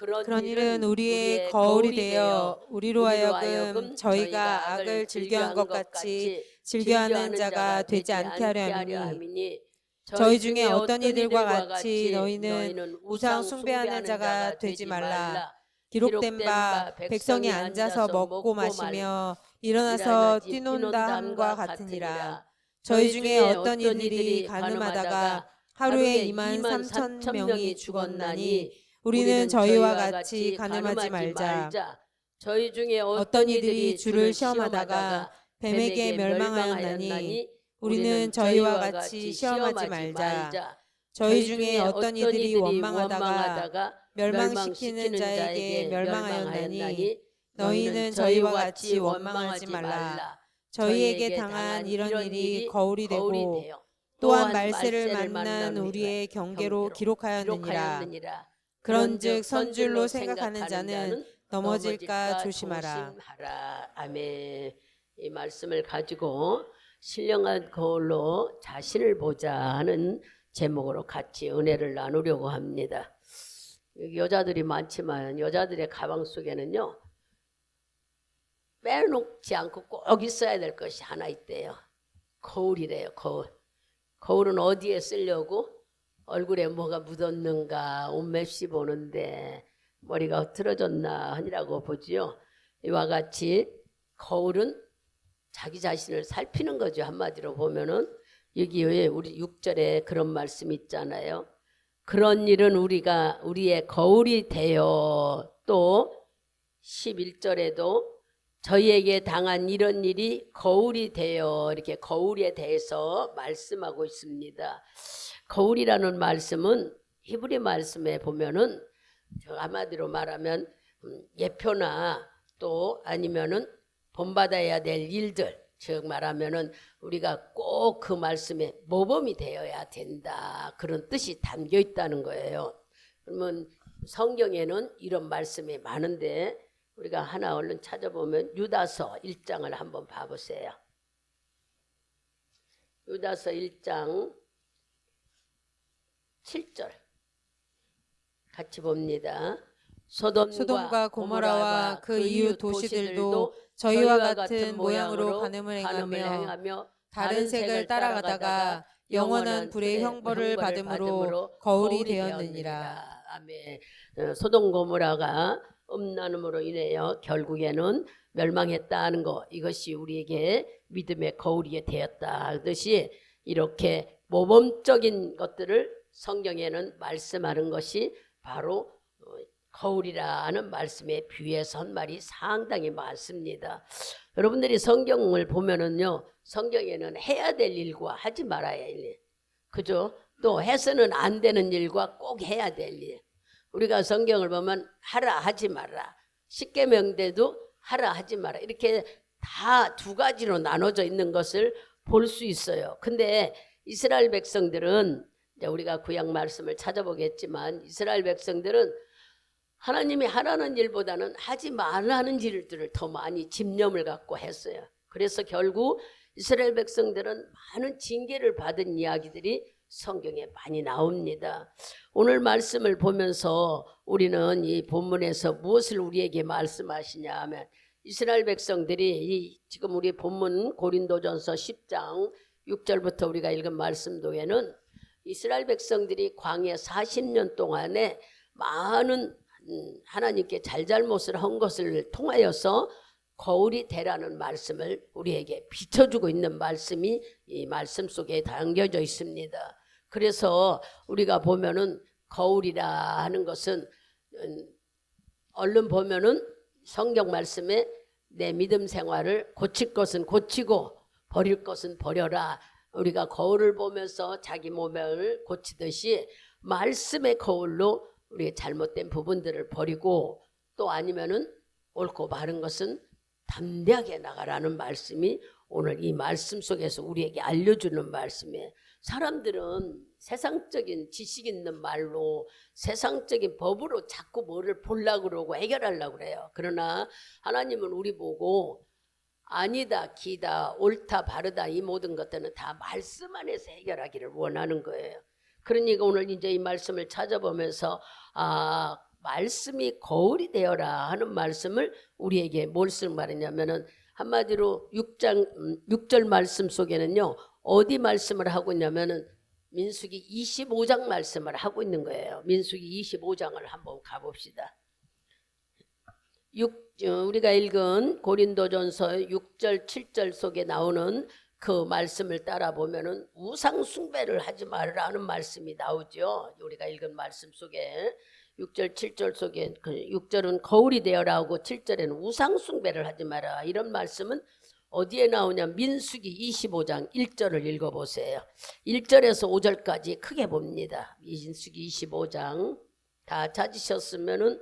그런 일은 우리의 거울이 되어 우리로 하여금 저희가 악을 즐겨한 것 같이 즐겨하는 자가 되지 않게 하려 함이니 저희 중에 어떤 이들과 같이 너희는 우상 숭배하는 자가 되지 말라. 기록된 바 백성이 앉아서 먹고 마시며 일어나서 뛰논다 함과 같으니라. 저희 중에 어떤 이들이 간음하다가 하루에 2만 3천 명이 죽었나니 우리는 저희와 같이 간음하지 말자. 저희 중에 어떤 이들이 주를 시험하다가 뱀에게 멸망하였나니 우리는 저희와 같이 시험하지 말자. 저희 중에 어떤 이들이 원망하다가 멸망시키는 자에게 멸망하였나니 너희는 저희와 같이 원망하지 말라. 저희에게 당한 이런 일이 거울이 되고 또한 말세를 만난 우리의 경계로 기록하였느니라. 그런즉 선줄로 생각하는 자는 넘어질까 조심하라. 아멘. 이 말씀을 가지고 신령한 거울로 자신을 보자 하는 제목으로 같이 은혜를 나누려고 합니다. 여자들이 많지만 여자들의 가방 속에는요, 빼놓지 않고 꼭 있어야 될 것이 하나 있대요. 거울이래요. 거울. 거울은 어디에 쓰려고? 얼굴에 뭐가 묻었는가 옷맵시 보는데 머리가 흐트러졌나 하니라고 보지요. 이와 같이 거울은 자기 자신을 살피는 거죠. 한마디로 보면은 여기에 우리 6절에 그런 말씀 있잖아요. 그런 일은 우리의 거울이 되어, 또 11절에도 저희에게 당한 이런 일이 거울이 되어, 이렇게 거울에 대해서 말씀하고 있습니다. 거울이라는 말씀은 히브리 말씀에 보면은 한마디로 말하면 예표나 또 아니면은 본받아야 될 일들, 즉 말하면은 우리가 꼭 그 말씀에 모범이 되어야 된다, 그런 뜻이 담겨 있다는 거예요. 그러면 성경에는 이런 말씀이 많은데 우리가 하나 얼른 찾아보면 유다서 1장을 한번 봐보세요. 유다서 1장 7절 같이 봅니다. 소돔과 고모라와 그 이웃 도시들도 저희와 같은 모양으로 간음을 행하며 다른 색을 따라가다가 영원한 불의 형벌을 받음으로 거울이 되었느니라. 아멘. 소돔 고모라가 음란음으로 인하여 결국에는 멸망했다는 것, 이것이 우리에게 믿음의 거울이 되었다 하듯이 이렇게 모범적인 것들을 성경에는 말씀하는 것이 바로 거울이라는 말씀에 비유해선 말이 상당히 많습니다. 여러분들이 성경을 보면은요, 성경에는 해야 될 일과 하지 말아야 할 일, 그죠? 또 해서는 안 되는 일과 꼭 해야 될 일. 우리가 성경을 보면 하라 하지 마라, 십계명대도 하라 하지 마라, 이렇게 다 두 가지로 나눠져 있는 것을 볼 수 있어요. 근데 이스라엘 백성들은, 우리가 구약 말씀을 찾아보겠지만, 이스라엘 백성들은 하나님이 하라는 일보다는 하지 말라는 일들을 더 많이 집념을 갖고 했어요. 그래서 결국 이스라엘 백성들은 많은 징계를 받은 이야기들이 성경에 많이 나옵니다. 오늘 말씀을 보면서 우리는 이 본문에서 무엇을 우리에게 말씀하시냐 하면, 이스라엘 백성들이 지금 우리 본문 고린도전서 10장 6절부터 우리가 읽은 말씀도에는 이스라엘 백성들이 광야 40년 동안에 많은 하나님께 잘잘못을 한 것을 통하여서 거울이 되라는 말씀을 우리에게 비춰주고 있는 말씀이 이 말씀 속에 담겨져 있습니다. 그래서 우리가 보면은 거울이라 하는 것은 얼른 보면은 성경 말씀에 내 믿음 생활을 고칠 것은 고치고 버릴 것은 버려라, 우리가 거울을 보면서 자기 몸을 고치듯이 말씀의 거울로 우리의 잘못된 부분들을 버리고, 또 아니면은 옳고 바른 것은 담대하게 나가라는 말씀이 오늘 이 말씀 속에서 우리에게 알려주는 말씀이에요. 사람들은 세상적인 지식 있는 말로 세상적인 법으로 자꾸 뭐를 보려고 그러고 해결하려고 그래요. 그러나 하나님은 우리 보고 아니다, 기다, 옳다, 바르다, 이 모든 것들은 다 말씀 안에서 해결하기를 원하는 거예요. 그러니까 오늘 이제 이 말씀을 찾아보면서 말씀이 거울이 되어라 하는 말씀을 우리에게 뭘쓰 말했냐면은 한마디로 6절 말씀 속에는요. 어디 말씀을 하고 있냐면은 민수기 25장 말씀을 하고 있는 거예요. 민수기 25장을 한번 가봅시다. 우리가 읽은 고린도전서 6절 7절 속에 나오는 그 말씀을 따라 보면은 우상 숭배를 하지 말라는 말씀이 나오죠. 우리가 읽은 말씀 속에 6절 7절 속에 6절은 거울이 되어라고 7절에는 우상 숭배를 하지 마라 이런 말씀은 어디에 나오냐 민수기 25장 1절을 읽어보세요. 1절에서 5절까지 크게 봅니다. 민수기 25장 다 찾으셨으면은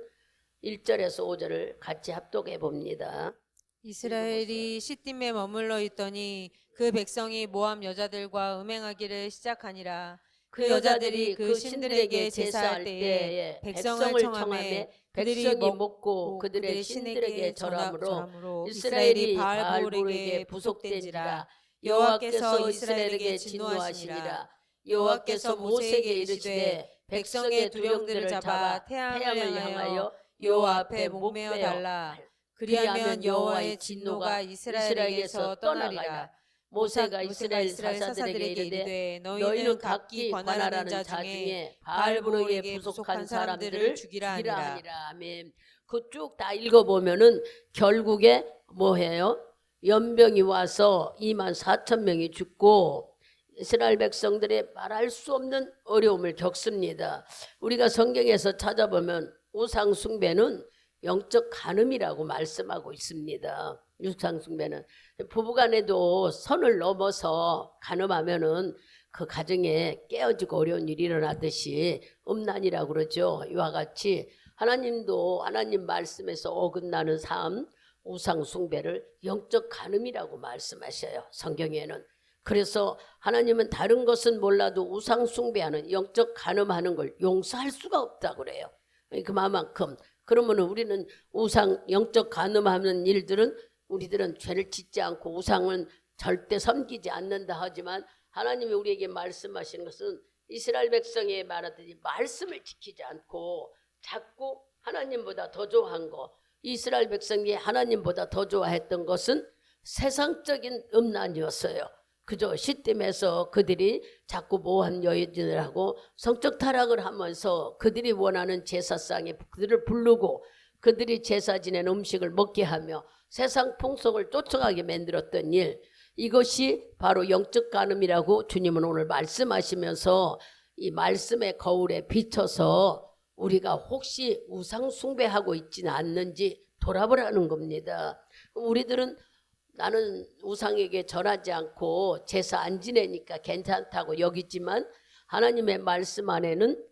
1절에서 5절을 같이 합독해 봅니다. 이스라엘이 시딤에 머물러 있더니 그 백성이 모압 여자들과 음행하기를 시작하니라. 그 여자들이 그 신들에게 제사할 때에 백성을 청하매 백성이 그들이 먹고 그들의 신들에게 절함으로 이스라엘이 바알볼에게 부속된지라. 여호와께서 이스라엘에게 진노하시니라. 여호와께서 모세에게 이르시되 백성의 두령들을 잡아 태양을 향하여 여호와 앞에 목매어 달라. 그리하면 여호와의 진노가 이스라엘에게서 떠나리라. 모세가 이스라엘 사사들에게 이르되 너희는 각기 관할하는 자 중에 바알볼에게 부속한 사람들을 죽이라 하니라. 아멘. 그 쭉 다 읽어보면은 결국에 뭐해요? 연병이 와서 24,000명이 죽고 이스라엘 백성들이 말할 수 없는 어려움을 겪습니다. 우리가 성경에서 찾아보면 우상 숭배는 영적 간음이라고 말씀하고 있습니다. 우상 숭배는 부부간에도 선을 넘어서 간음하면은 그 가정에 깨어지고 어려운 일이 일어나듯이 음란이라고 그러죠. 이와 같이 하나님도 하나님 말씀에서 어긋나는 삶 우상 숭배를 영적 간음이라고 말씀하셔요. 성경에는. 그래서 하나님은 다른 것은 몰라도 우상 숭배하는 영적 간음하는 걸 용서할 수가 없다고 그래요. 그만큼 그러면 우리는 우상 영적 간음하는 일들은 우리들은 죄를 짓지 않고 우상은 절대 섬기지 않는다 하지만 하나님이 우리에게 말씀하시는 것은 이스라엘 백성이 말하듯이 말씀을 지키지 않고 자꾸 하나님보다 더 좋아한 거 이스라엘 백성이 하나님보다 더 좋아했던 것은 세상적인 음란이었어요. 그저 시딤에서 그들이 자꾸 모한 여인을 하고 성적 타락을 하면서 그들이 원하는 제사상에 그들을 부르고 그들이 제사 지낸 음식을 먹게 하며 세상 풍속을 쫓아가게 만들었던 일 이것이 바로 영적 간음이라고 주님은 오늘 말씀하시면서 이 말씀의 거울에 비춰서 우리가 혹시 우상 숭배하고 있지는 않는지 돌아보라는 겁니다. 우리들은 나는 우상에게 절하지 않고 제사 안 지내니까 괜찮다고 여기지만 하나님의 말씀 안에는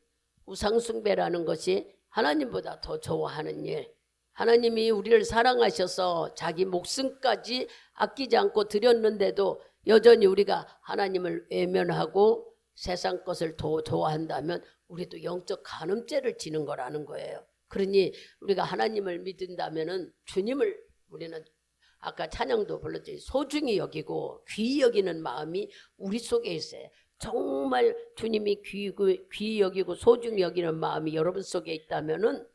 우상 숭배라는 것이 하나님보다 더 좋아하는 일 하나님이 우리를 사랑하셔서 자기 목숨까지 아끼지 않고 드렸는데도 여전히 우리가 하나님을 외면하고 세상 것을 더 좋아한다면 우리도 영적 간음죄를 지는 거라는 거예요. 그러니 우리가 하나님을 믿는다면은 주님을 우리는 아까 찬양도 불렀죠. 소중히 여기고 귀히 여기는 마음이 우리 속에 있어요. 정말 주님이 귀히 여기고 소중히 여기는 마음이 여러분 속에 있다면은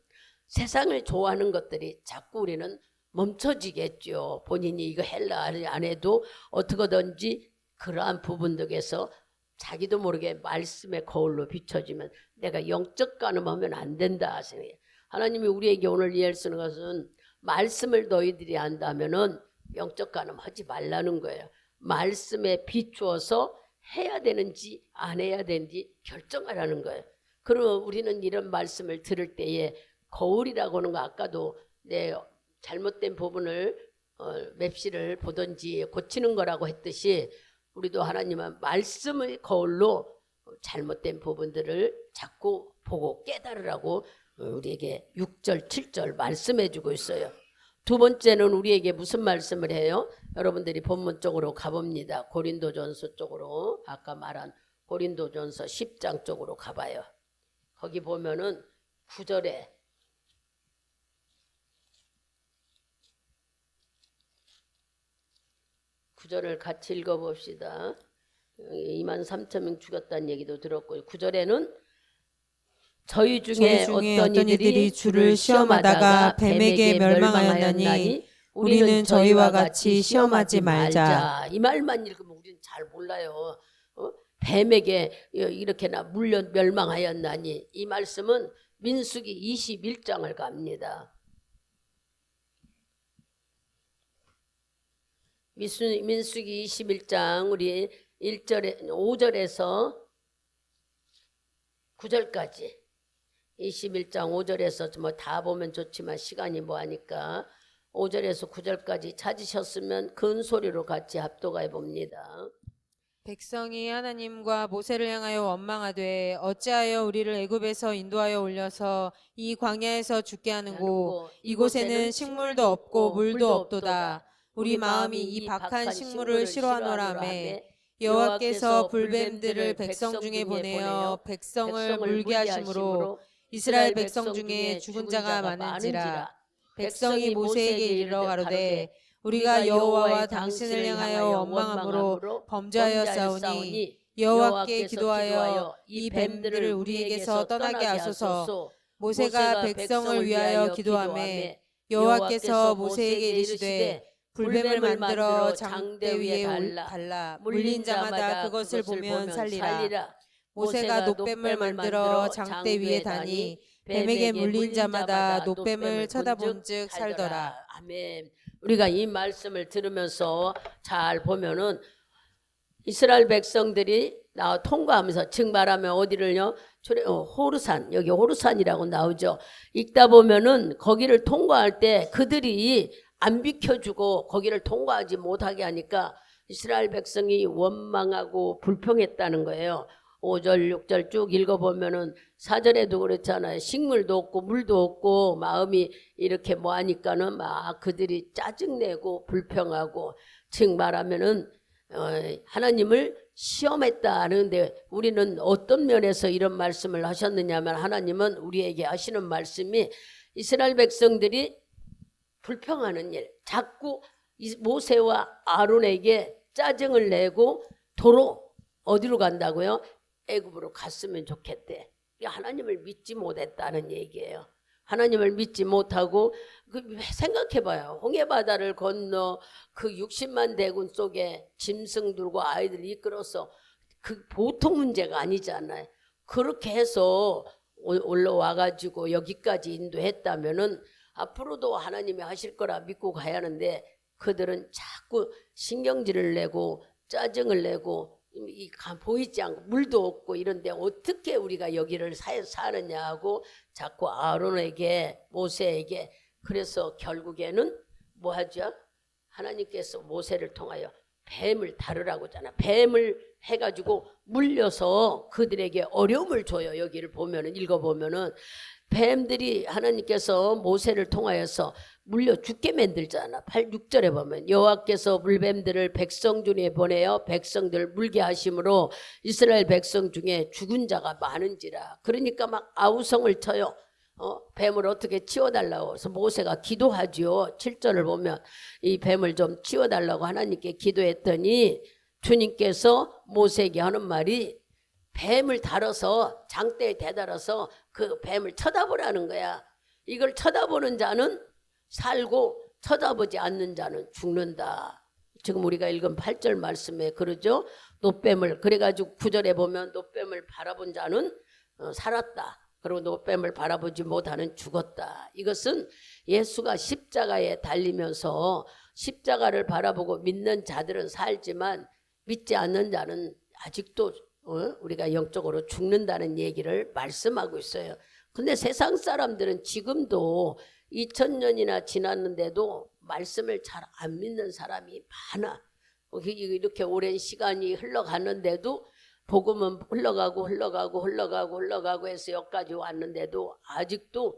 세상을 좋아하는 것들이 자꾸 우리는 멈춰지겠죠. 본인이 이거 할라 안 해도 어떻게든지 그러한 부분들에서 자기도 모르게 말씀의 거울로 비춰지면 내가 영적 간음하면 안 된다 하시네요. 하나님이 우리에게 오늘 이해하시는 것은 말씀을 너희들이 안다면은 영적 간음하지 말라는 거예요. 말씀에 비추어서 해야 되는지 안 해야 되는지 결정하라는 거예요. 그럼 우리는 이런 말씀을 들을 때에 거울이라고 하는 거 아까도 내 잘못된 부분을 맵시를 보든지 고치는 거라고 했듯이 우리도 하나님은 말씀의 거울로 잘못된 부분들을 자꾸 보고 깨달으라고 우리에게 6절 7절 말씀해 주고 있어요. 두 번째는 우리에게 무슨 말씀을 해요? 여러분들이 본문 쪽으로 가봅니다. 고린도전서 쪽으로 아까 말한 고린도전서 10장 쪽으로 가봐요. 거기 보면은 9절에 구절을 같이 읽어봅시다. 23,000명 죽였다는 얘기도 들었고 9절에는 저희 중에 어떤 이들이 주를 시험하다가 시험하다가 뱀에게 뱀에게 멸망하였나니 멸망하였나니 우리는 저희와 같이 시험하지 말자. 이 말만 읽으면 우리는 잘 몰라요. 뱀에게 이렇게나 물려 멸망하였나니 이 말씀은 민수기 21장을 갑니다. 민수기 21장 우리 5절에서 9절까지 21장 5절에서 뭐 다 보면 좋지만 시간이 뭐하니까 5절에서 9절까지 찾으셨으면 큰 소리로 같이 합독해 봅니다. 백성이 하나님과 모세를 향하여 원망하되 어찌하여 우리를 애굽에서 인도하여 올려서 이 광야에서 죽게 하는고 이곳에는 식물도 없고 물도 없도다. 우리 마음이 이 박한 식물을 싫어하노라매 여호와께서 불뱀들을 백성 중에 보내어 백성을 물게 하심으로 이스라엘 백성 중에 죽은 자가 많은지라. 백성이 모세에게 이르러 가로되 우리가 여호와와 당신을 향하여 원망함으로 범죄하였사오니 여호와께 기도하여 이 뱀들을 우리에게서 떠나게 하소서. 모세가 백성을 위하여 기도하매 여호와께서 모세에게 이르시되 불뱀을 만들어 장대 위에 달라 물린 자마다 그것을 보면 살리라. 모세가 놋뱀을 만들어 장대 위에 다니 뱀에게 물린 자마다 놋뱀을 쳐다본즉 살더라. 아멘. 우리가 이 말씀을 들으면서 잘 보면은 이스라엘 백성들이 통과하면서 즉 말하면 어디를요? 호르산, 여기 호르산이라고 나오죠. 읽다 보면은 거기를 통과할 때 그들이 안 비켜주고 거기를 통과하지 못하게 하니까 이스라엘 백성이 원망하고 불평했다는 거예요. 5절 6절 쭉 읽어보면은 4절에도 그렇잖아요. 식물도 없고 물도 없고 마음이 이렇게 뭐하니까는 막 그들이 짜증내고 불평하고 즉 말하면은 하나님을 시험했다 하는데 우리는 어떤 면에서 이런 말씀을 하셨느냐면 하나님은 우리에게 하시는 말씀이 이스라엘 백성들이 불평하는 일 자꾸 모세와 아론에게 짜증을 내고 도로 어디로 간다고요? 애굽으로 갔으면 좋겠대. 하나님을 믿지 못했다는 얘기예요. 하나님을 믿지 못하고 생각해봐요. 홍해바다를 건너 그 60만 대군 속에 짐승 들고 아이들 이끌어서 그 보통 문제가 아니잖아요. 그렇게 해서 올라와가지고 여기까지 인도했다면은 앞으로도 하나님이 하실 거라 믿고 가야 하는데 그들은 자꾸 신경질을 내고 짜증을 내고 보이지 않고 물도 없고 이런데 어떻게 우리가 여기를 사느냐 하고 자꾸 아론에게 모세에게 그래서 결국에는 뭐 하죠? 하나님께서 모세를 통하여 뱀을 다루라고 하잖아. 뱀을 해가지고 물려서 그들에게 어려움을 줘요. 여기를 보면은 읽어보면은 뱀들이 하나님께서 모세를 통하여서 물려 죽게 만들잖아. 6절에 보면 여호와께서 물뱀들을 백성 중에 보내어 백성들을 물게 하심으로 이스라엘 백성 중에 죽은 자가 많은지라. 그러니까 막 아우성을 쳐요. 뱀을 어떻게 치워달라고 해서 모세가 기도하죠. 7절을 보면 이 뱀을 좀 치워달라고 하나님께 기도했더니 주님께서 모세에게 하는 말이 뱀을 달아서 장대에 대달아서 그 뱀을 쳐다보라는 거야. 이걸 쳐다보는 자는 살고 쳐다보지 않는 자는 죽는다. 지금 우리가 읽은 8절 말씀에 그러죠. 놋뱀을 그래가지고 9절에 보면 놋뱀을 바라본 자는 살았다. 그리고 놋뱀을 바라보지 못하는 죽었다. 이것은 예수가 십자가에 달리면서 십자가를 바라보고 믿는 자들은 살지만 믿지 않는 자는 아직도 우리가 영적으로 죽는다는 얘기를 말씀하고 있어요. 근데 세상 사람들은 지금도 2000년이나 지났는데도 말씀을 잘 안 믿는 사람이 많아. 이렇게 오랜 시간이 흘러갔는데도 복음은 흘러가고 해서 여기까지 왔는데도 아직도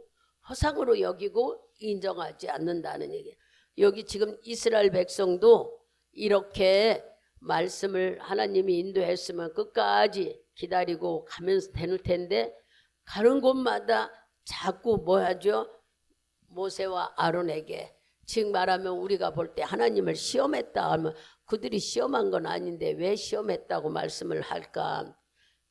허상으로 여기고 인정하지 않는다는 얘기예요. 여기 지금 이스라엘 백성도 이렇게 말씀을 하나님이 인도했으면 끝까지 기다리고 가면 되는 텐데 가는 곳마다 자꾸 뭐 하죠? 모세와 아론에게 즉 말하면 우리가 볼 때 하나님을 시험했다 하면 그들이 시험한 건 아닌데 왜 시험했다고 말씀을 할까?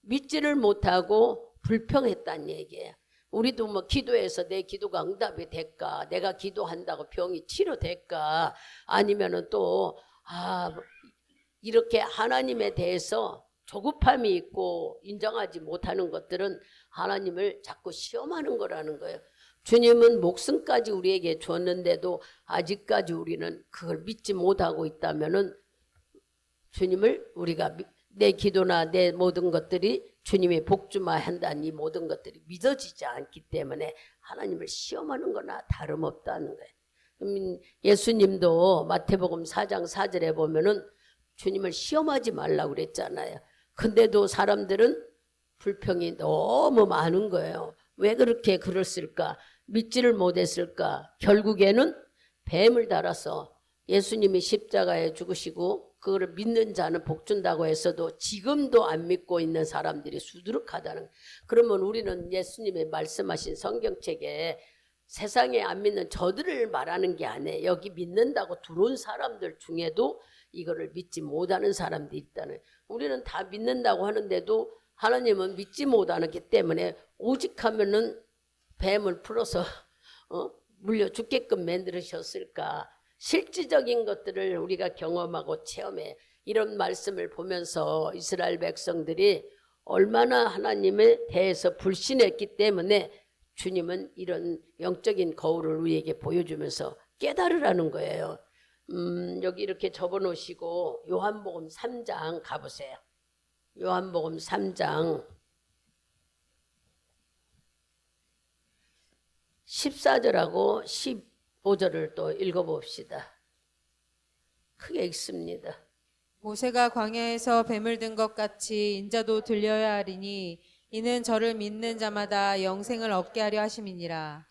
믿지를 못하고 불평했다는 얘기예요. 우리도 뭐 기도해서 내 기도가 응답이 될까? 내가 기도한다고 병이 치료될까? 아니면은 또 이렇게 하나님에 대해서 조급함이 있고 인정하지 못하는 것들은 하나님을 자꾸 시험하는 거라는 거예요. 주님은 목숨까지 우리에게 줬는데도 아직까지 우리는 그걸 믿지 못하고 있다면은 주님을 우리가 내 기도나 내 모든 것들이 주님의 복주마한다는 이 모든 것들이 믿어지지 않기 때문에 하나님을 시험하는 거나 다름없다는 거예요. 예수님도 마태복음 4장 4절에 보면은 주님을 시험하지 말라고 그랬잖아요. 근데도 사람들은 불평이 너무 많은 거예요. 왜 그렇게 그랬을까? 믿지를 못했을까? 결국에는 뱀을 달아서 예수님이 십자가에 죽으시고 그거를 믿는 자는 복 준다고 했어도 지금도 안 믿고 있는 사람들이 수두룩하다는. 그러면 우리는 예수님의 말씀하신 성경책에 세상에 안 믿는 저들을 말하는 게 아니에요. 여기 믿는다고 들어온 사람들 중에도 이거를 믿지 못하는 사람들이 있다는. 우리는 다 믿는다고 하는데도 하나님은 믿지 못하기 때문에 오직 하면은 뱀을 풀어서 물려 죽게끔 만들으셨을까. 실질적인 것들을 우리가 경험하고 체험해. 이런 말씀을 보면서 이스라엘 백성들이 얼마나 하나님에 대해서 불신했기 때문에 주님은 이런 영적인 거울을 우리에게 보여주면서 깨달으라는 거예요. 여기 이렇게 접어놓으시고 요한복음 3장 가보세요. 요한복음 3장 14절하고 15절을 또 읽어봅시다. 크게 읽습니다. 모세가 광야에서 뱀을 든 것 같이 인자도 들려야 하리니 이는 저를 믿는 자마다 영생을 얻게 하려 하심이니라.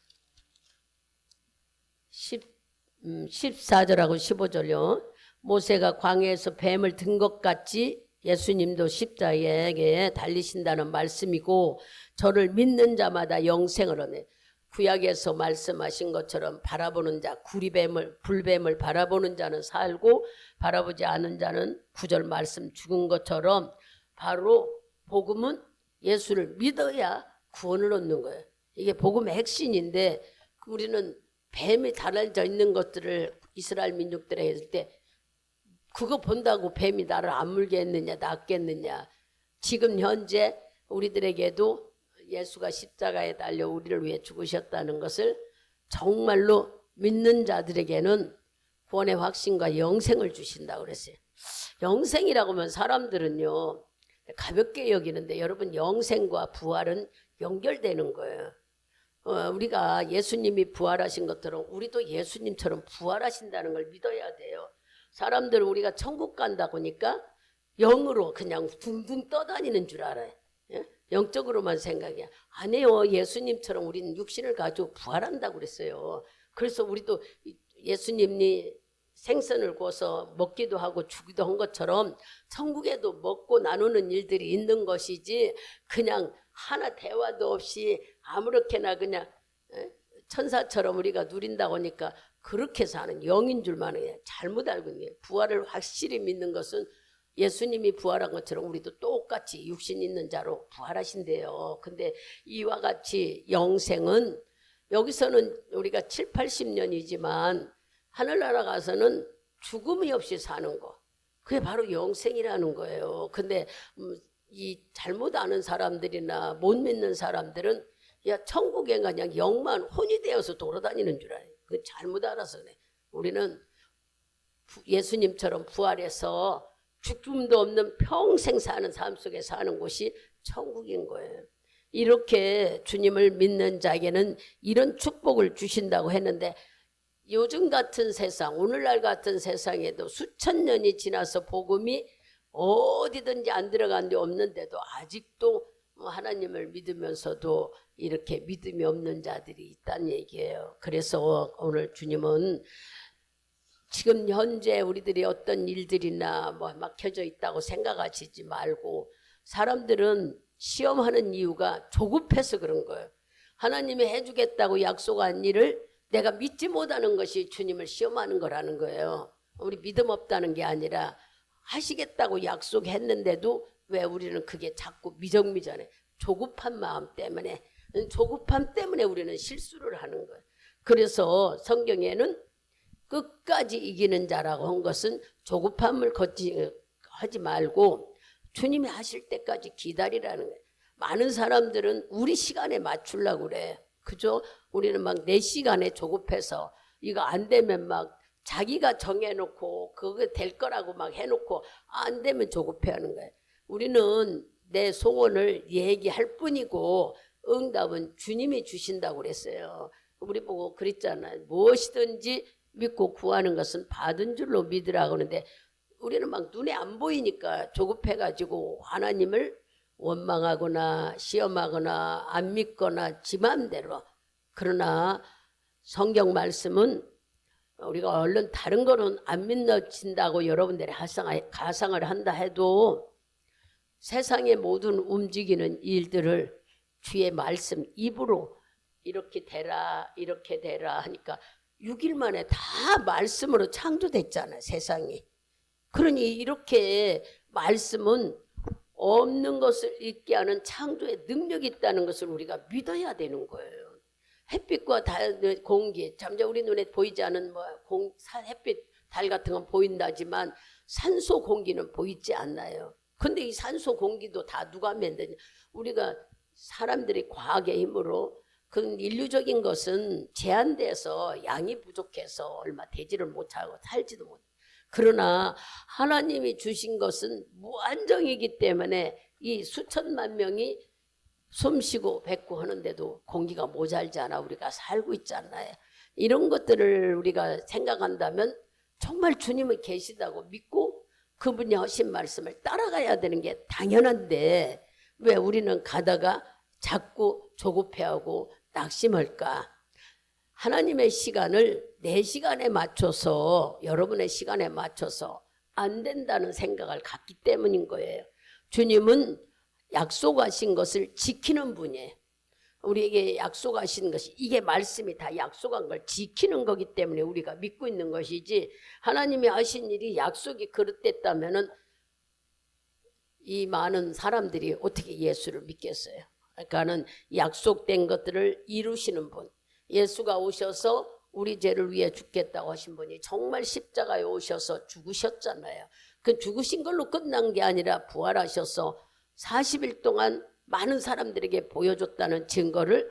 14절하고 15절요. 모세가 광야에서 뱀을 든 것 같이 예수님도 십자가에 달리신다는 말씀이고 저를 믿는 자마다 영생을 얻네. 구약에서 말씀하신 것처럼 바라보는 자, 구리뱀을, 불뱀을 바라보는 자는 살고 바라보지 않은 자는 구절 말씀 죽은 것처럼 바로 복음은 예수를 믿어야 구원을 얻는 거예요. 이게 복음의 핵심인데 우리는 뱀이 달아져 있는 것들을 이스라엘 민족들에 했을 때 그거 본다고 뱀이 나를 안 물게 했느냐 낫겠느냐. 지금 현재 우리들에게도 예수가 십자가에 달려 우리를 위해 죽으셨다는 것을 정말로 믿는 자들에게는 구원의 확신과 영생을 주신다고 그랬어요. 영생이라고 하면 사람들은요 가볍게 여기는데 여러분 영생과 부활은 연결되는 거예요. 우리가 예수님이 부활하신 것처럼 우리도 예수님처럼 부활하신다는 걸 믿어야 돼요. 사람들은 우리가 천국 간다고 하니까 영으로 그냥 둥둥 떠다니는 줄 알아요. 예? 영적으로만 생각이야. 아니에요. 예수님처럼 우리는 육신을 가지고 부활한다고 그랬어요. 그래서 우리도 예수님이 생선을 구워서 먹기도 하고 주기도 한 것처럼 천국에도 먹고 나누는 일들이 있는 것이지 그냥 하나 대화도 없이 아무렇게나 그냥 천사처럼 우리가 누린다고 하니까 그렇게 사는 영인 줄만 해요. 잘못 알고 있는 거예요. 부활을 확실히 믿는 것은 예수님이 부활한 것처럼 우리도 똑같이 육신 있는 자로 부활하신대요. 근데 이와 같이 영생은 여기서는 우리가 7, 80년이지만 하늘나라 가서는 죽음이 없이 사는 거. 그게 바로 영생이라는 거예요. 근데 이 잘못 아는 사람들이나 못 믿는 사람들은 야 천국에 그냥 영만 혼이 되어서 돌아다니는 줄 알아요. 그 잘못 알아서 그래. 우리는 예수님처럼 부활해서 죽음도 없는 평생 사는 삶 속에 사는 곳이 천국인 거예요. 이렇게 주님을 믿는 자에게는 이런 축복을 주신다고 했는데 요즘 같은 세상, 오늘날 같은 세상에도 수천 년이 지나서 복음이 어디든지 안 들어간 데 없는데도 아직도 하나님을 믿으면서도 이렇게 믿음이 없는 자들이 있다는 얘기예요. 그래서 오늘 주님은 지금 현재 우리들이 어떤 일들이나 뭐 막혀져 있다고 생각하시지 말고 사람들은 시험하는 이유가 조급해서 그런 거예요. 하나님이 해주겠다고 약속한 일을 내가 믿지 못하는 것이 주님을 시험하는 거라는 거예요. 우리 믿음 없다는 게 아니라 하시겠다고 약속했는데도 왜 우리는 그게 자꾸 미적미적해. 조급한 마음 때문에, 조급함 때문에 우리는 실수를 하는 거예요. 그래서 성경에는 끝까지 이기는 자라고 한 것은 조급함을 하지 말고 주님이 하실 때까지 기다리라는 거예요. 많은 사람들은 우리 시간에 맞추려고 그래. 그죠? 우리는 막 내 시간에 조급해서 이거 안 되면 막 자기가 정해놓고 그거 될 거라고 막 해놓고 안 되면 조급해하는 거예요. 우리는 내 소원을 얘기할 뿐이고 응답은 주님이 주신다고 그랬어요. 우리 보고 그랬잖아요. 무엇이든지 믿고 구하는 것은 받은 줄로 믿으라고 하는데 우리는 막 눈에 안 보이니까 조급해가지고 하나님을 원망하거나 시험하거나 안 믿거나 지 맘대로. 그러나 성경 말씀은 우리가 얼른 다른 거는 안 믿어진다고 여러분들이 가상을 한다 해도 세상의 모든 움직이는 일들을 주의 말씀 입으로 이렇게 되라 이렇게 되라 하니까 6일 만에 다 말씀으로 창조됐잖아요, 세상이. 그러니 이렇게 말씀은 없는 것을 있게 하는 창조의 능력이 있다는 것을 우리가 믿어야 되는 거예요. 햇빛과 공기, 잠재 우리 눈에 보이지 않은 햇빛, 달 같은 건 보인다지만 산소 공기는 보이지 않나요? 근데 이 산소 공기도 다 누가 만드냐? 우리가 사람들이 과학의 힘으로 그 인류적인 것은 제한돼서 양이 부족해서 얼마 되지를 못하고 살지도 못. 그러나 하나님이 주신 것은 무한정이기 때문에 이 수천만 명이 숨쉬고 뱉고 하는데도 공기가 모자르지 않아 우리가 살고 있잖아요. 이런 것들을 우리가 생각한다면 정말 주님이 계시다고 믿고 그분이 하신 말씀을 따라가야 되는 게 당연한데 왜 우리는 가다가 자꾸 조급해하고 낙심할까? 하나님의 시간을 내 시간에 맞춰서 여러분의 시간에 맞춰서 안 된다는 생각을 갖기 때문인 거예요. 주님은 약속하신 것을 지키는 분이에요. 우리에게 약속하신 것이 이게 말씀이 다 약속한 걸 지키는 거기 때문에 우리가 믿고 있는 것이지 하나님이 하신 일이 약속이 그릇됐다면은 이 많은 사람들이 어떻게 예수를 믿겠어요? 그러니까는 약속된 것들을 이루시는 분, 예수가 오셔서 우리 죄를 위해 죽겠다고 하신 분이 정말 십자가에 오셔서 죽으셨잖아요. 그 죽으신 걸로 끝난 게 아니라 부활하셔서 40일 동안 많은 사람들에게 보여줬다는 증거를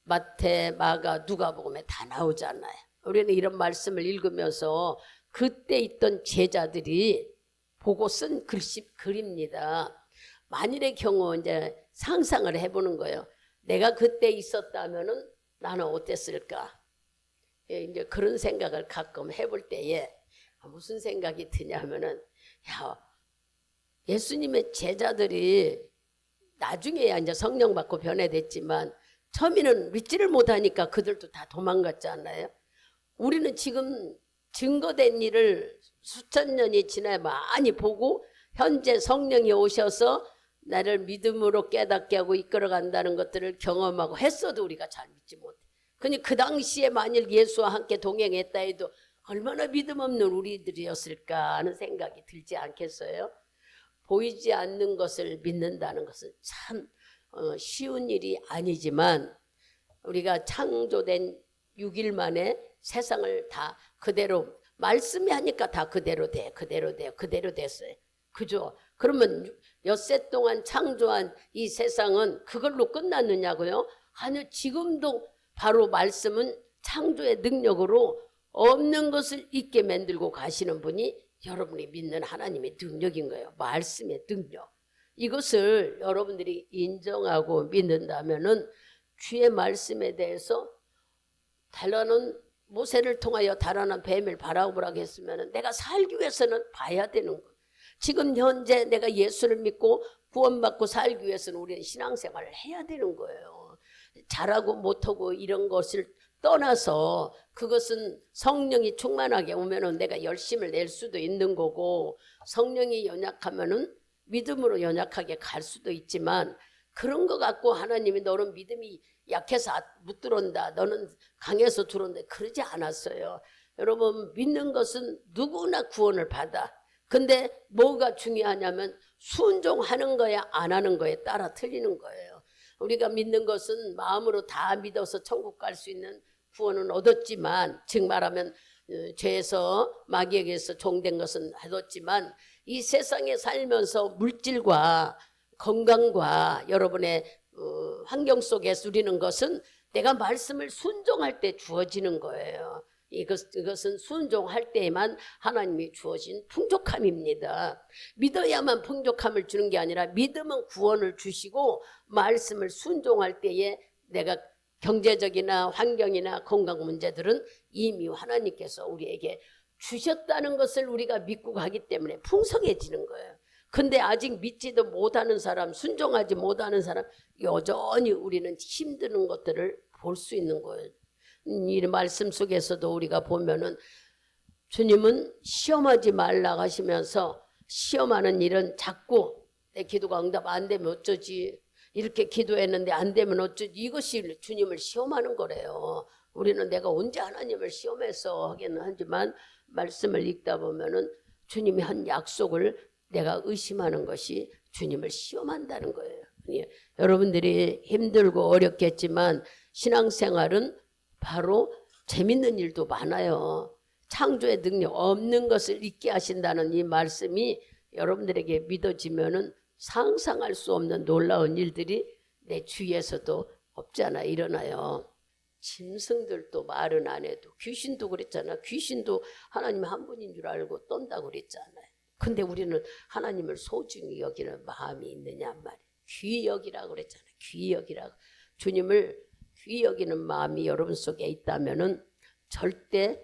마태, 마가, 누가복음에 다 나오잖아요. 우리는 이런 말씀을 읽으면서 그때 있던 제자들이 보고 쓴 글입니다. 만일의 경우 이제 상상을 해보는 거예요. 내가 그때 있었다면은 나는 어땠을까? 이제 그런 생각을 가끔 해볼 때에 무슨 생각이 드냐면은 예수님의 제자들이 나중에야 이제 성령 받고 변해됐지만 처음에는 믿지를 못하니까 그들도 다 도망갔지 않나요? 우리는 지금 증거된 일을 수천 년이 지나 많이 보고 현재 성령이 오셔서 나를 믿음으로 깨닫게 하고 이끌어간다는 것들을 경험하고 했어도 우리가 잘 믿지 못해. 그러니 그 당시에 만일 예수와 함께 동행했다 해도 얼마나 믿음 없는 우리들이었을까 하는 생각이 들지 않겠어요? 보이지 않는 것을 믿는다는 것은 참 쉬운 일이 아니지만 우리가 창조된 6일 만에 세상을 다 그대로 말씀이 하니까 다 그대로 됐어요. 그죠? 그러면 엿새 동안 창조한 이 세상은 그걸로 끝났느냐고요? 아니요, 지금도 바로 말씀은 창조의 능력으로 없는 것을 있게 만들고 가시는 분이 여러분이 믿는 하나님의 능력인 거예요. 말씀의 능력. 이것을 여러분들이 인정하고 믿는다면은 주의 말씀에 대해서 달라는 모세를 통하여 달아난 뱀을 바라보라고 했으면 내가 살기 위해서는 봐야 되는 거예요. 지금 현재 내가 예수를 믿고 구원받고 살기 위해서는 우리는 신앙생활을 해야 되는 거예요. 잘하고 못하고 이런 것을 떠나서 그것은 성령이 충만하게 오면은 내가 열심을 낼 수도 있는 거고 성령이 연약하면은 믿음으로 연약하게 갈 수도 있지만 그런 거 갖고 하나님이 너는 믿음이 약해서 못 들어온다. 너는 강해서 들어온다. 그러지 않았어요. 여러분 믿는 것은 누구나 구원을 받아. 근데 뭐가 중요하냐면 순종하는 거야 안 하는 거에 따라 틀리는 거예요. 우리가 믿는 것은 마음으로 다 믿어서 천국 갈 수 있는 구원은 얻었지만, 즉 말하면 죄에서 마귀에게서 종된 것은 얻었지만, 이 세상에 살면서 물질과 건강과 여러분의 환경 속에 누리는 것은 내가 말씀을 순종할 때 주어지는 거예요. 이것은 순종할 때에만 하나님이 주어진 풍족함입니다. 믿어야만 풍족함을 주는 게 아니라 믿으면 구원을 주시고, 말씀을 순종할 때에 내가 경제적이나 환경이나 건강 문제들은 이미 하나님께서 우리에게 주셨다는 것을 우리가 믿고 가기 때문에 풍성해지는 거예요. 근데 아직 믿지도 못하는 사람, 순종하지 못하는 사람, 여전히 우리는 힘드는 것들을 볼 수 있는 거예요. 이 말씀 속에서도 우리가 보면은 주님은 시험하지 말라고 하시면서, 시험하는 일은 자꾸 내 기도가 응답 안 되면 어쩌지, 이렇게 기도했는데 안 되면 어쩌지, 이것이 주님을 시험하는 거래요. 우리는 내가 언제 하나님을 시험해서 하기는 하지만, 말씀을 읽다 보면은 주님이 한 약속을 내가 의심하는 것이 주님을 시험한다는 거예요. 여러분들이 힘들고 어렵겠지만 신앙생활은 바로 재밌는 일도 많아요. 창조의 능력 없는 것을 있게 하신다는 이 말씀이 여러분들에게 믿어지면은 상상할 수 없는 놀라운 일들이 내 주위에서도 없잖아 일어나요. 짐승들도 말은 안 해도, 귀신도 그랬잖아. 귀신도 하나님 한 분인 줄 알고 떤다고 그랬잖아요. 근데 우리는 하나님을 소중히 여기는 마음이 있느냐 말이에요. 귀히 여기라고 그랬잖아요. 귀히 여기라고. 주님을 귀히 여기는 마음이 여러분 속에 있다면은 절대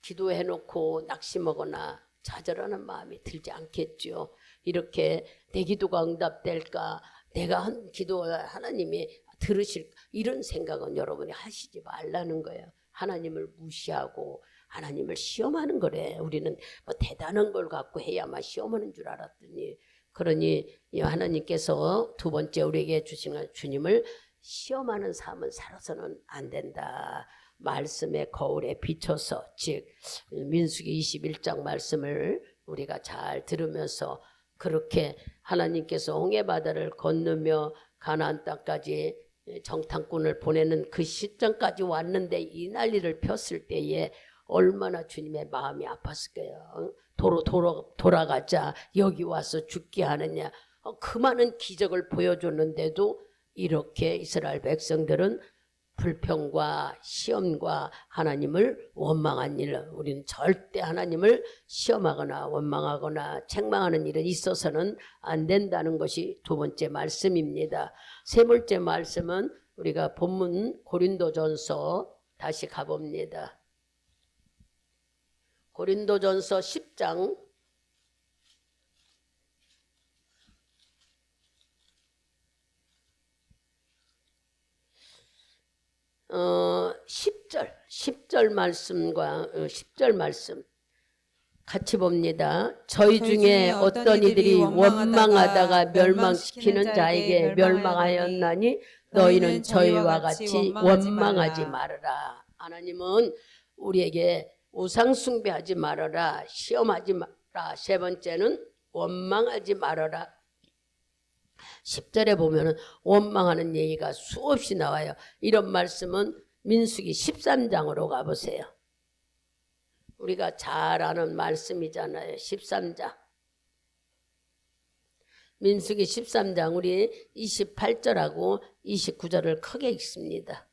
기도해놓고 낙심하거나 좌절하는 마음이 들지 않겠죠. 이렇게 내 기도가 응답될까, 내가 한 기도 하나님이 들으실까, 이런 생각은 여러분이 하시지 말라는 거예요. 하나님을 무시하고 하나님을 시험하는 거래. 우리는 뭐 대단한 걸 갖고 해야만 시험하는 줄 알았더니, 그러니 하나님께서 두 번째 우리에게 주신 주님을 시험하는 삶은 살아서는 안 된다. 말씀의 거울에 비춰서, 즉 민수기 21장 말씀을 우리가 잘 들으면서, 그렇게 하나님께서 홍해바다를 건너며 가나안 땅까지 정탐꾼을 보내는 그 시점까지 왔는데 이 난리를 폈을 때에 얼마나 주님의 마음이 아팠을까요? 돌아가자, 여기 와서 죽게 하느냐. 그 많은 기적을 보여줬는데도 이렇게 이스라엘 백성들은 불평과 시험과 하나님을 원망한 일, 우리는 절대 하나님을 시험하거나 원망하거나 책망하는 일은 있어서는 안 된다는 것이 두 번째 말씀입니다. 세 번째 말씀은 우리가 본문 고린도전서 다시 가봅니다. 고린도전서 10장 10절 말씀과 10절 말씀 같이 봅니다. 저희 중에 어떤 이들이 원망하다가 멸망시키는 자에게 멸망하였나니 너희는 저희와 같이 원망하지 말아라. 하나님은 우리에게 우상 숭배하지 말아라, 시험하지 말아라. 세 번째는 원망하지 말아라. 10절에 보면은 원망하는 얘기가 수없이 나와요. 이런 말씀은 민수기 13장으로 가보세요. 우리가 잘 아는 말씀이잖아요. 13장. 민수기 13장 우리 28절하고 29절을 크게 읽습니다.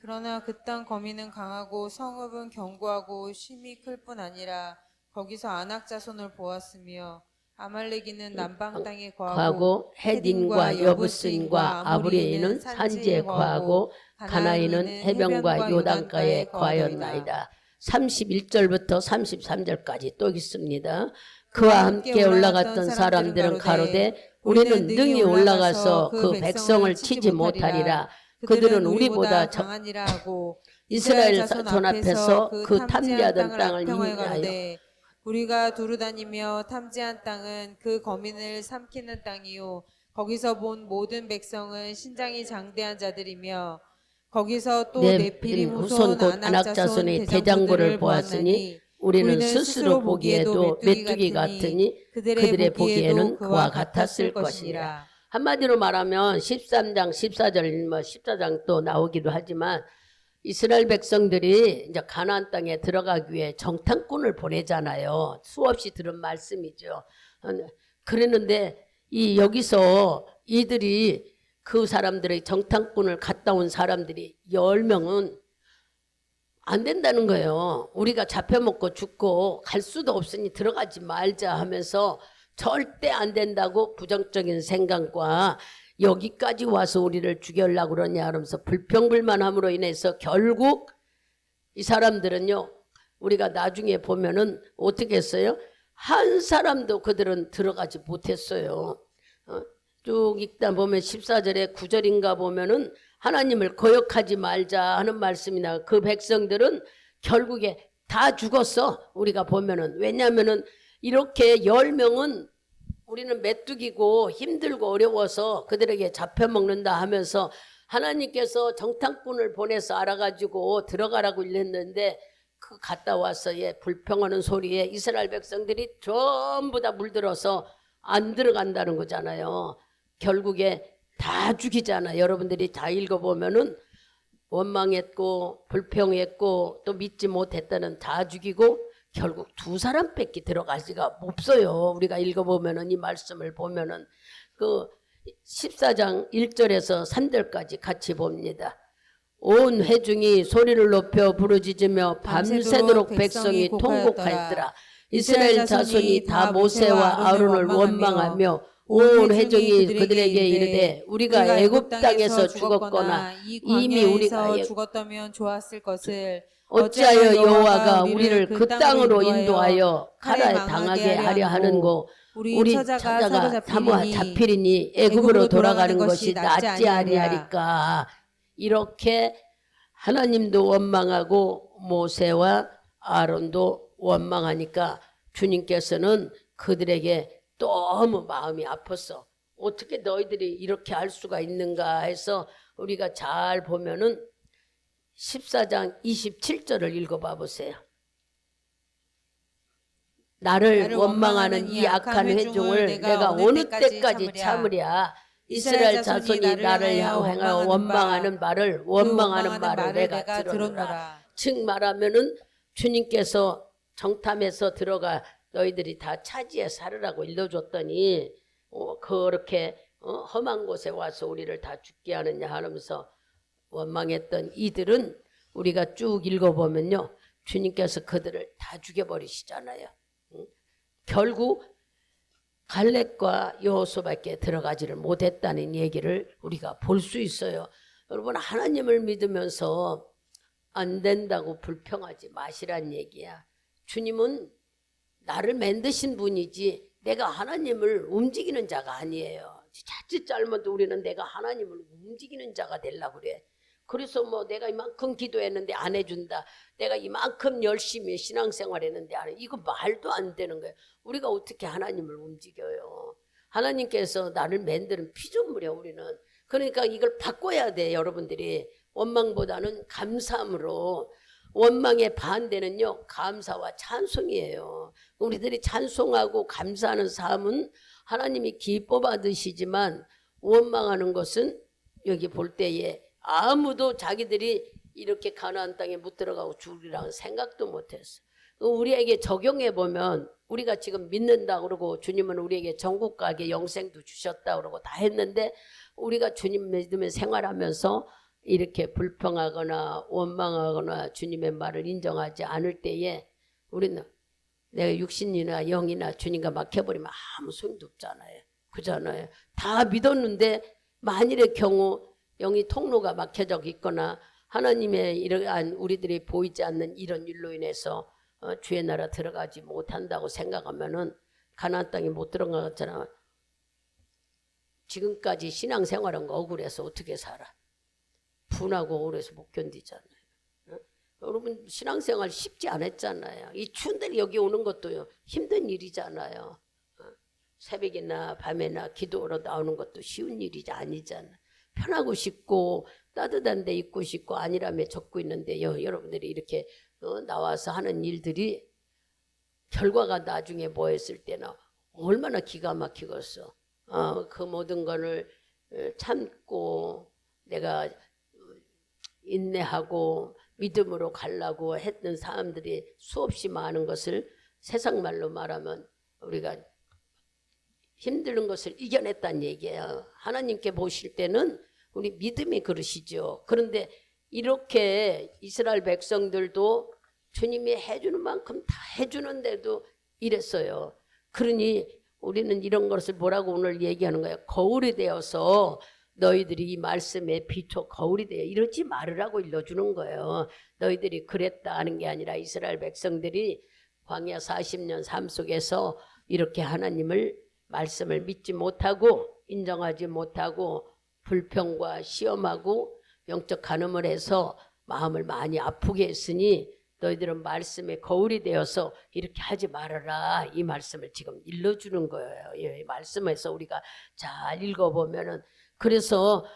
그러나 그 땅 거민은 강하고 성읍은 견고하고 쉼이 클 뿐 아니라 거기서 아낙 자손을 보았으며 아말렉이는 남방 땅에 거하고 헤딘과 여부스인과 아브리인은 산지에 거하고 가나인은 해변과 요단가에 거하였나이다. 31절부터 33절까지 또 있습니다. 그와 함께 올라갔던 사람들은 가로되 우리는 능히 올라가서 그 백성을 치지 못하리라. 그들은 우리보다 강하니라 하고 이스라엘 자손 앞에서 그 탐지하던 땅을 인하여 우리가 두루다니며 탐지한 땅은 그 거민을 삼키는 땅이요 거기서 본 모든 백성은 신장이 장대한 자들이며 거기서 또 네피림 후손 아낙 자손의 대장부를 보았으니 우리는 스스로 보기에도 메뚜기 같으니 그들의 보기에는 그와 같았을 것이니라. 한마디로 말하면 13장 14절 14장 또 나오기도 하지만 이스라엘 백성들이 이제 가나안 땅에 들어가기 위해 정탐꾼을 보내잖아요. 수없이 들은 말씀이죠. 그랬는데 여기서 이들이 그 사람들의 정탐꾼을 갔다 온 사람들이 10명은 안 된다는 거예요. 우리가 잡혀먹고 죽고 갈 수도 없으니 들어가지 말자 하면서 절대 안 된다고 부정적인 생각과 여기까지 와서 우리를 죽이려고 그러냐 하면서 불평불만함으로 인해서 결국 이 사람들은요, 우리가 나중에 보면은 어떻게 했어요? 한 사람도 그들은 들어가지 못했어요. 쭉 읽다 보면 14절에 9절인가 보면은 하나님을 거역하지 말자 하는 말씀이나 그 백성들은 결국에 다 죽었어. 우리가 보면은. 왜냐하면은 이렇게 10명은 우리는 메뚜기고 힘들고 어려워서 그들에게 잡혀먹는다 하면서 하나님께서 정탐꾼을 보내서 알아가지고 들어가라고 일했는데 그 갔다 와서 불평하는 소리에 이스라엘 백성들이 전부 다 물들어서 안 들어간다는 거잖아요. 결국에 다 죽이잖아. 여러분들이 다 읽어보면은 원망했고 불평했고 또 믿지 못했다는 다 죽이고 결국 2사람밖에 들어가지가 없어요. 우리가 읽어보면은 이 말씀을 보면은 그 14장 1절에서 3절까지 같이 봅니다. 온 회중이 소리를 높여 부르짖으며 밤새도록 백성이 통곡하였더라. 이스라엘 자손이 다 모세와 아론을 원망하며 온 회중이 그들에게 이르되 우리가 애굽 땅에서 죽었거나 이미 우리가 죽었다면 좋았을 것을 어찌하여 여호와가 우리를 그 땅으로 인도하여 칼에 당하게 하려 하는고 우리 처자가 잡히리니 애굽으로 돌아가는 것이 낫지 아니하리까. 이렇게 하나님도 원망하고 모세와 아론도 원망하니까 주님께서는 그들에게 너무 마음이 아팠어. 어떻게 너희들이 이렇게 할 수가 있는가 해서 우리가 잘 보면은 14장 27절을 읽어봐 보세요. 나를 원망하는 이 악한 회중을 내가 어느 때까지 참으랴. 이스라엘 자손이 나를 향하여 원망하는 말을 내가 들었노라. 즉 말하면은 주님께서 정탐에서 들어가 너희들이 다 차지해 살으라고 일러줬더니 그렇게 험한 곳에 와서 우리를 다 죽게 하느냐 하면서 원망했던 이들은 우리가 쭉 읽어보면요, 주님께서 그들을 다 죽여버리시잖아요. 결국 갈렙과 여호수아밖에 들어가지를 못했다는 얘기를 우리가 볼 수 있어요. 여러분, 하나님을 믿으면서 안 된다고 불평하지 마시란 얘기야. 주님은 나를 만드신 분이지 내가 하나님을 움직이는 자가 아니에요. 자칫 잘못도 우리는 내가 하나님을 움직이는 자가 되려고 그래. 그래서 뭐 내가 이만큼 기도했는데 안 해준다. 내가 이만큼 열심히 신앙생활 했는데 안 해. 이거 말도 안 되는 거예요. 우리가 어떻게 하나님을 움직여요. 하나님께서 나를 만드는 피조물이야 우리는. 그러니까 이걸 바꿔야 돼. 여러분들이 원망보다는 감사함으로. 원망의 반대는요, 감사와 찬송이에요. 우리들이 찬송하고 감사하는 삶은 하나님이 기뻐 받으시지만 원망하는 것은 여기 볼 때에 아무도 자기들이 이렇게 가나안 땅에 못 들어가고 죽으리라는 생각도 못했어. 우리에게 적용해 보면 우리가 지금 믿는다 그러고 주님은 우리에게 전국 가게 영생도 주셨다 그러고 다 했는데 우리가 주님 믿으며 생활하면서 이렇게 불평하거나 원망하거나 주님의 말을 인정하지 않을 때에 우리는 내가 육신이나 영이나 주님과 막혀버리면 아무 소용도 없잖아요. 그잖아요. 다 믿었는데 만일의 경우 영이 통로가 막혀져 있거나 하나님의 이러한 우리들이 보이지 않는 이런 일로 인해서 주의 나라 들어가지 못한다고 생각하면은 가나안 땅에 못 들어가잖아. 지금까지 신앙생활한 거 억울해서 어떻게 살아? 분하고 억울해서 못 견디잖아요. 여러분 신앙생활 쉽지 않았잖아요. 이 추운 데 여기 오는 것도 힘든 일이잖아요. 새벽이나 밤에나 기도로 나오는 것도 쉬운 일이 아니잖아요. 편하고 싶고 따뜻한 데 있고 싶고 아니라며 적고 있는데 여러분들이 이렇게 나와서 하는 일들이 결과가 나중에 보였을 때는 얼마나 기가 막히겠어. 그 모든 거를 참고 내가 인내하고 믿음으로 가려고 했던 사람들이 수없이 많은 것을 세상 말로 말하면 우리가 힘든 것을 이겨냈다는 얘기예요. 하나님께 보실 때는 우리 믿음이 그러시죠. 그런데 이렇게 이스라엘 백성들도 주님이 해주는 만큼 다 해주는데도 이랬어요. 그러니 우리는 이런 것을 뭐라고 오늘 얘기하는 거예요. 거울이 되어서 너희들이 이 말씀에 비춰 거울이 되어 이러지 말으라고 일러주는 거예요. 너희들이 그랬다 하는 게 아니라 이스라엘 백성들이 광야 40년 삶 속에서 이렇게 하나님을 말씀을 믿지 못하고 인정하지 못하고 불평과 시험하고 영적 간음을 해서 마음을 많이 아프게 했으니 너희들은 말씀의 거울이 되어서 이렇게 하지 말아라. 이 말씀을 지금 일러주는 거예요. 이 말씀에서 우리가 잘 읽어보면은 그래서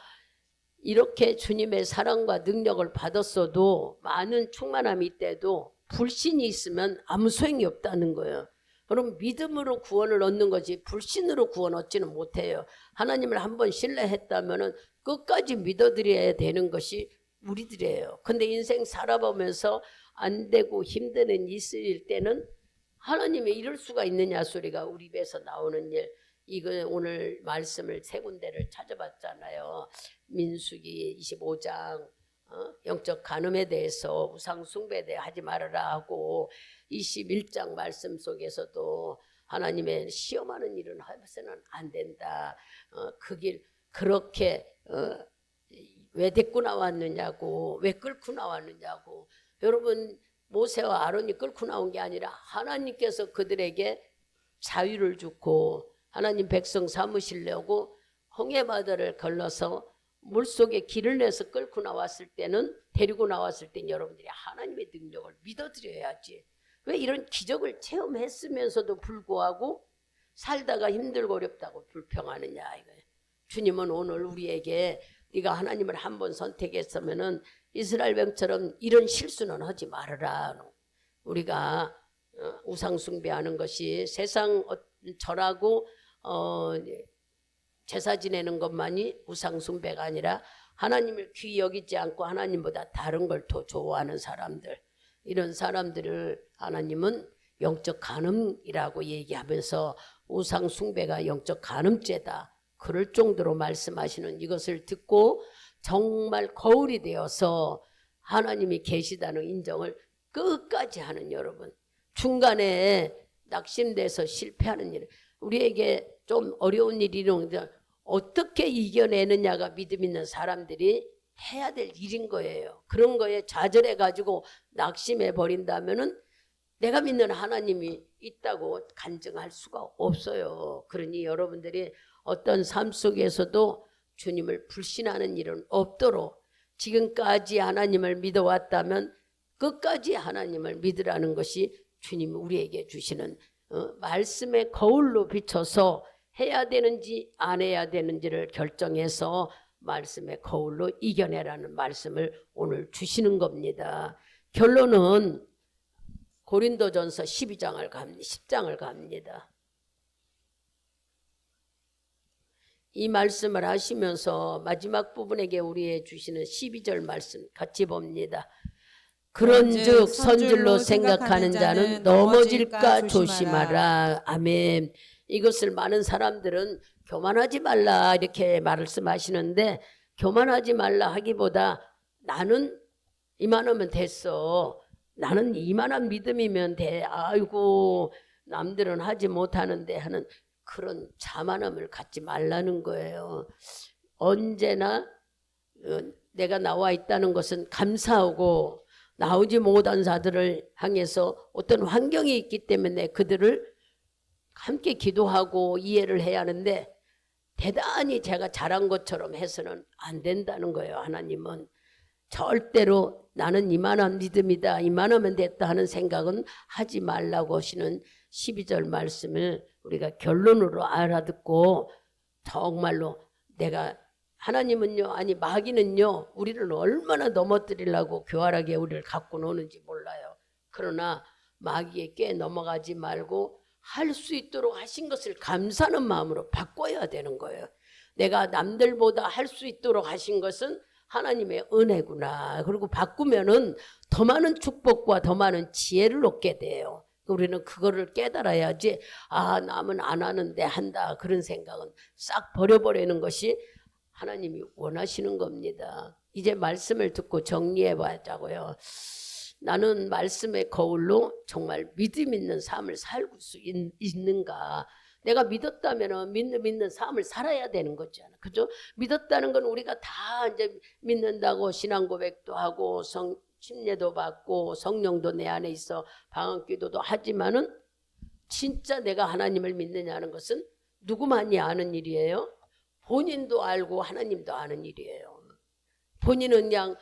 이렇게 주님의 사랑과 능력을 받았어도 많은 충만함이 있대도 불신이 있으면 아무 소용이 없다는 거예요. 그럼 믿음으로 구원을 얻는 거지 불신으로 구원 얻지는 못해요. 하나님을 한번 신뢰했다면은 끝까지 믿어드려야 되는 것이 우리들이에요. 근데 인생 살아보면서 안 되고 힘든 일 있을 때는 하나님이 이럴 수가 있느냐 소리가 우리 입에서 나오는 일. 이거 오늘 말씀을 세 군데를 찾아봤잖아요. 민수기 25장 영적 간음에 대해서 우상 숭배에 대해 하지 말아라 하고 21장 말씀 속에서도 하나님의 시험하는 일은 해서는 안 된다. 그 길 그렇게 왜 데리고 나왔느냐고 왜 끌고 나왔느냐고. 여러분 모세와 아론이 끌고 나온 게 아니라 하나님께서 그들에게 자유를 주고 하나님 백성 삼으시려고 홍해바다를 걸러서 물속에 길을 내서 끌고 나왔을 때는 데리고 나왔을 때 여러분들이 하나님의 능력을 믿어드려야지. 왜 이런 기적을 체험했으면서도 불구하고 살다가 힘들고 어렵다고 불평하느냐 이거예요. 주님은 오늘 우리에게 네가 하나님을 한번 선택했으면은 이스라엘 백성처럼 이런 실수는 하지 말아라. 우리가 우상 숭배하는 것이 세상 절하고 제사 지내는 것만이 우상 숭배가 아니라 하나님을 귀히 여기지 않고 하나님보다 다른 걸 더 좋아하는 사람들, 이런 사람들을 하나님은 영적 간음이라고 얘기하면서 우상 숭배가 영적 간음죄다. 그럴 정도로 말씀하시는 이것을 듣고 정말 거울이 되어서 하나님이 계시다는 인정을 끝까지 하는 여러분, 중간에 낙심돼서 실패하는 일, 우리에게 좀 어려운 일이 있는데 어떻게 이겨내느냐가 믿음 있는 사람들이 해야 될 일인 거예요. 그런 거에 좌절해 가지고 낙심해 버린다면은 내가 믿는 하나님이 있다고 간증할 수가 없어요. 그러니 여러분들이 어떤 삶 속에서도 주님을 불신하는 일은 없도록 지금까지 하나님을 믿어왔다면 끝까지 하나님을 믿으라는 것이 주님이 우리에게 주시는 말씀의 거울로 비춰서 해야 되는지 안 해야 되는지를 결정해서 말씀의 거울로 이겨내라는 말씀을 오늘 주시는 겁니다. 결론은 고린도전서 10장을 갑니다. 이 말씀을 하시면서 마지막 부분에게 우리의 주시는 12절 말씀 같이 봅니다. 그런즉 선줄로 생각하는 자는 넘어질까 조심하라. 아멘. 이것을 많은 사람들은 교만하지 말라 이렇게 말씀하시는데, 교만하지 말라 하기보다 나는 이만하면 됐어. 나는 이만한 믿음이면 돼. 아이고 남들은 하지 못하는데 하는 그런 자만함을 갖지 말라는 거예요. 언제나 내가 나와 있다는 것은 감사하고, 나오지 못한 자들을 향해서 어떤 환경이 있기 때문에 그들을 함께 기도하고 이해를 해야 하는데, 대단히 제가 잘한 것처럼 해서는 안 된다는 거예요. 하나님은 절대로 나는 이만한 믿음이다, 이만하면 됐다 하는 생각은 하지 말라고 하시는 12절 말씀을 우리가 결론으로 알아듣고, 정말로 내가 하나님은요, 아니 마귀는요 우리를 얼마나 넘어뜨리려고 교활하게 우리를 갖고 노는지 몰라요. 그러나 마귀에 꽤 넘어가지 말고 할 수 있도록 하신 것을 감사하는 마음으로 바꿔야 되는 거예요. 내가 남들보다 할 수 있도록 하신 것은 하나님의 은혜구나. 그리고 바꾸면은 더 많은 축복과 더 많은 지혜를 얻게 돼요. 우리는 그거를 깨달아야지 남은 안 하는데 한다 그런 생각은 싹 버려버리는 것이 하나님이 원하시는 겁니다. 이제 말씀을 듣고 정리해 보자고요. 나는 말씀의 거울로 정말 믿음 있는 삶을 살고 있는가. 내가 믿었다면 믿는 삶을 살아야 되는 거잖아. 그죠? 믿었다는 건 우리가 다 이제 믿는다고 신앙 고백도 하고 침례도 받고 성령도 내 안에 있어 방언기도도 하지만은 진짜 내가 하나님을 믿느냐는 것은 누구만이 아는 일이에요? 본인도 알고 하나님도 아는 일이에요. 본인은 그냥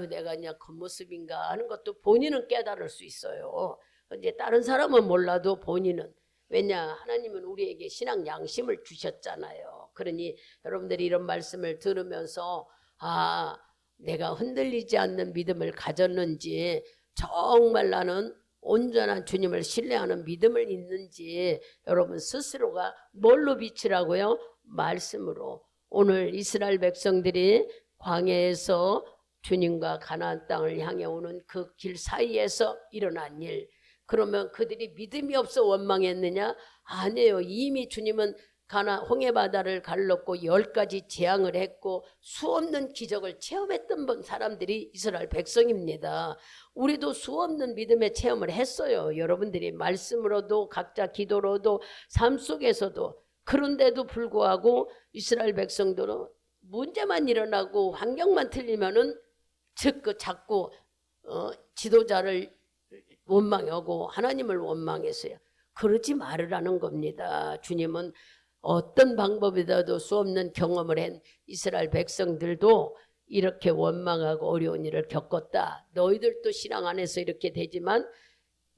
내가 그냥 겉모습인가 하는 것도 본인은 깨달을 수 있어요. 이제 다른 사람은 몰라도 본인은. 왜냐? 하나님은 우리에게 신앙 양심을 주셨잖아요. 그러니 여러분들이 이런 말씀을 들으면서 내가 흔들리지 않는 믿음을 가졌는지, 정말 나는 온전한 주님을 신뢰하는 믿음을 있는지 여러분 스스로가 뭘로 비치라고요? 말씀으로. 오늘 이스라엘 백성들이 광야에서 주님과 가나안 땅을 향해 오는 그 길 사이에서 일어난 일, 그러면 그들이 믿음이 없어 원망했느냐? 아니에요. 이미 주님은 홍해 바다를 갈랐고 10가지 재앙을 했고 수없는 기적을 체험했던 사람들이 이스라엘 백성입니다. 우리도 수없는 믿음의 체험을 했어요. 여러분들이 말씀으로도 각자 기도로도 삶 속에서도. 그런데도 불구하고 이스라엘 백성들은 문제만 일어나고 환경만 틀리면은 자꾸 지도자를 원망하고 하나님을 원망했어요. 그러지 말으라는 겁니다. 주님은 어떤 방법이라도 수 없는 경험을 한 이스라엘 백성들도 이렇게 원망하고 어려운 일을 겪었다. 너희들도 신앙 안에서 이렇게 되지만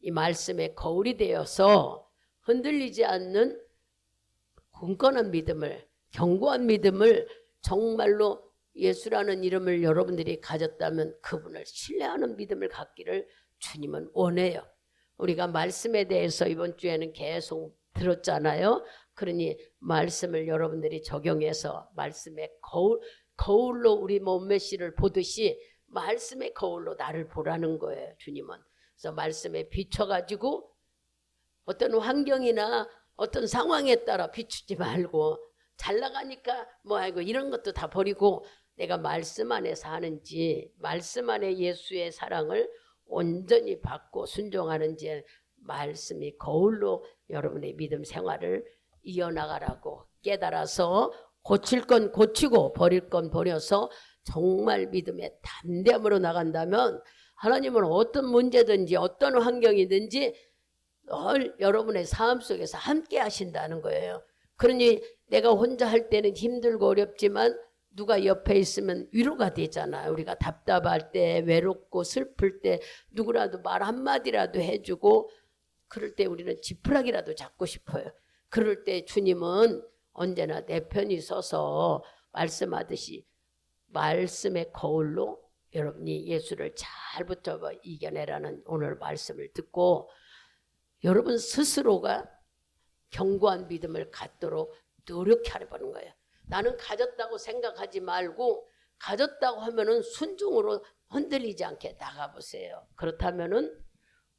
이 말씀에 거울이 되어서 흔들리지 않는 굳건한 믿음을, 견고한 믿음을 정말로 예수라는 이름을 여러분들이 가졌다면 그분을 신뢰하는 믿음을 갖기를 주님은 원해요. 우리가 말씀에 대해서 이번 주에는 계속 들었잖아요. 그러니 말씀을 여러분들이 적용해서 말씀의 거울로 우리 몸매씨를 보듯이 말씀의 거울로 나를 보라는 거예요. 주님은. 그래서 말씀에 비춰가지고 어떤 환경이나 어떤 상황에 따라 비추지 말고, 잘 나가니까 이런 것도 다 버리고 내가 말씀 안에 사는지, 말씀 안에 예수의 사랑을 온전히 받고 순종하는지, 말씀이 거울로 여러분의 믿음 생활을 이어나가라고 깨달아서 고칠 건 고치고 버릴 건 버려서 정말 믿음의 담대함으로 나간다면 하나님은 어떤 문제든지 어떤 환경이든지 늘 여러분의 삶 속에서 함께 하신다는 거예요. 그러니 내가 혼자 할 때는 힘들고 어렵지만 누가 옆에 있으면 위로가 되잖아요. 우리가 답답할 때, 외롭고 슬플 때 누구라도 말 한마디라도 해주고, 그럴 때 우리는 지푸라기라도 잡고 싶어요. 그럴 때 주님은 언제나 내 편이 서서 말씀하듯이 말씀의 거울로 여러분이 예수를 잘 붙잡아 이겨내라는 오늘 말씀을 듣고, 여러분 스스로가 견고한 믿음을 갖도록 노력해보는 거예요. 나는 가졌다고 생각하지 말고, 가졌다고 하면은 순종으로 흔들리지 않게 나가보세요. 그렇다면은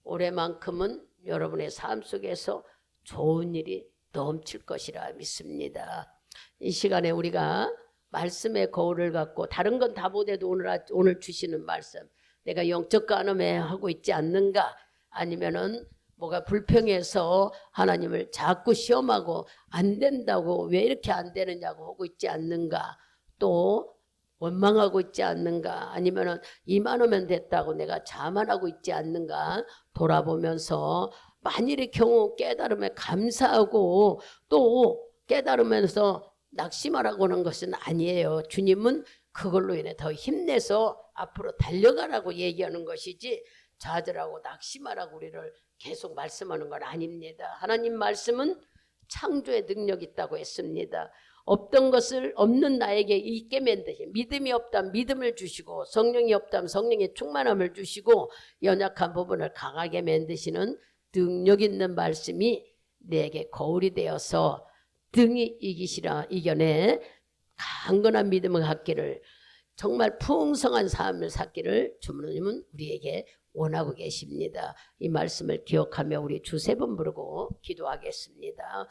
올해만큼은 여러분의 삶 속에서 좋은 일이 넘칠 것이라 믿습니다. 이 시간에 우리가 말씀의 거울을 갖고, 다른 건 다 보대도 오늘 주시는 말씀, 내가 영적 간음에 하고 있지 않는가, 아니면은 뭐가 불평해서 하나님을 자꾸 시험하고 안 된다고, 왜 이렇게 안 되느냐고 하고 있지 않는가, 또 원망하고 있지 않는가, 아니면은 이만하면 됐다고 내가 자만하고 있지 않는가 돌아보면서, 만일의 경우 깨달음에 감사하고 또 깨달으면서 낙심하라고 하는 것은 아니에요. 주님은 그걸로 인해 더 힘내서 앞으로 달려가라고 얘기하는 것이지 좌절하고 낙심하라고 우리를 계속 말씀하는 건 아닙니다. 하나님 말씀은 창조의 능력이 있다고 했습니다. 없던 것을 없는 나에게 있게 만드신, 믿음이 없다면 믿음을 주시고 성령이 없다면 성령의 충만함을 주시고 연약한 부분을 강하게 만드시는 능력 있는 말씀이 내게 거울이 되어서 등이 이겨내 강건한 믿음을 갖기를, 정말 풍성한 삶을 살기를 주님은 우리에게 원하고 계십니다. 이 말씀을 기억하며 우리 주세 번 부르고 기도하겠습니다.